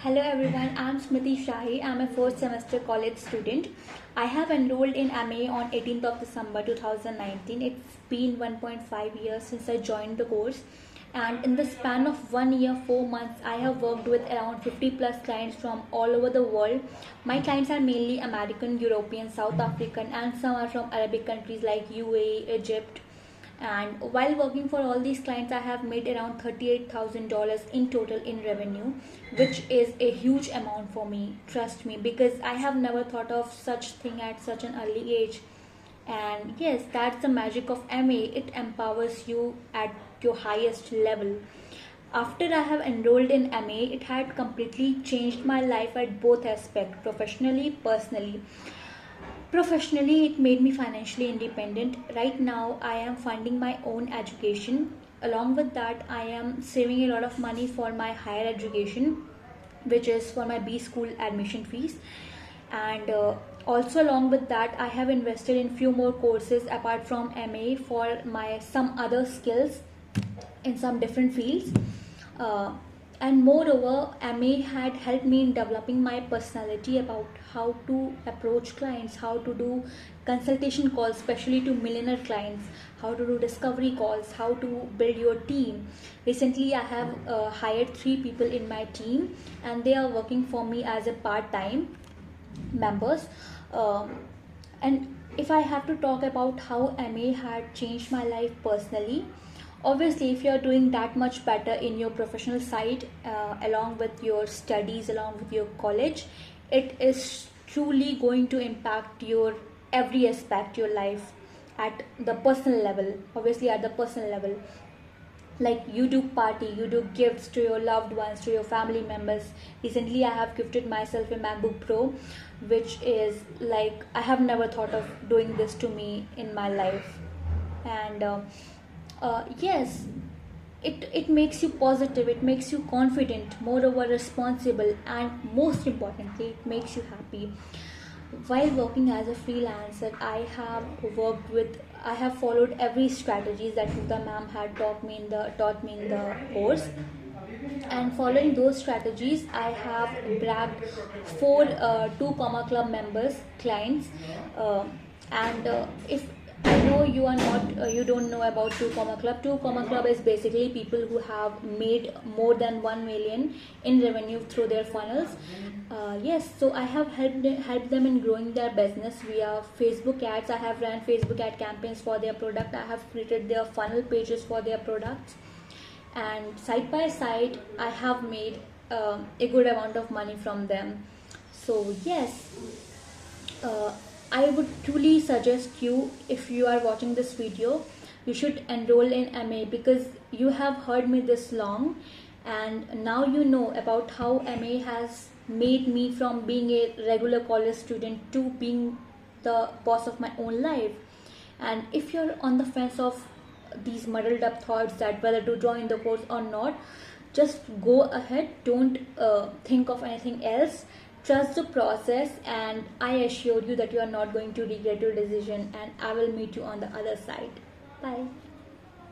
Hello everyone, I'm Smriti. I'm a fourth semester college student. I have enrolled in MA on 18th of December 2019. It's been 1.5 years since I joined the course, and in the span of 1 year 4 months I have worked with around 50 plus clients from all over the world. My clients are mainly American, European, South African, and some are from Arabic countries like UAE, Egypt. And while working for all these clients, I have made around $38,000 in total in revenue, which is a huge amount for me, trust me, because I have never thought of such thing at such an early age. And yes, that's the magic of MA. It empowers you at your highest level. After I have enrolled in MA, it had completely changed my life at both aspects, professionally, personally. Professionally, it made me financially independent. Right now, I am funding my own education. Along with that, I am saving a lot of money for my higher education, which is for my B school admission fees. And also, along with that, I have invested in few more courses apart from MA for my some other skills in some different fields. Uh, and moreover, MA had helped me in developing my personality about how to approach clients, how to do consultation calls, especially to millionaire clients, how to do discovery calls, how to build your team. Recently, I have hired 3 people in my team, and they are working for me as a part-time members. And if I have to talk about how MA had changed my life personally, obviously if you're doing that much better in your professional side, along with your studies, along with your college, it is truly going to impact your every aspect your life at the personal level. Obviously at the personal level, like you do party, you do gifts to your loved ones, to your family members. Recently I have gifted myself a MacBook Pro, which is like I have never thought of doing this to me in my life. And yes, it makes you positive, it makes you confident, moreover responsible, and most importantly it makes you happy. While working as a freelancer, I have followed every strategies that Roota ma'am had taught me in the course. And following those strategies, I have bragged four 2 comma club members clients. And if I know you are not you don't know about 2 comma club. 2 comma club is basically people who have made more than 1 million in revenue through their funnels. Yes, so I have helped them in growing their business via Facebook ads. I have ran Facebook ad campaigns for their product. I have created their funnel pages for their products, and side by side I have made a good amount of money from them. So yes, I would truly suggest you, if you are watching this video, you should enroll in MA, because you have heard me this long and now you know about how MA has made me from being a regular college student to being the boss of my own life. And if you're on the fence of these muddled up thoughts that whether to join the course or not, just go ahead. Don't think of anything else. Trust the process, and I assure you that you are not going to regret your decision, and I will meet you on the other side. Bye.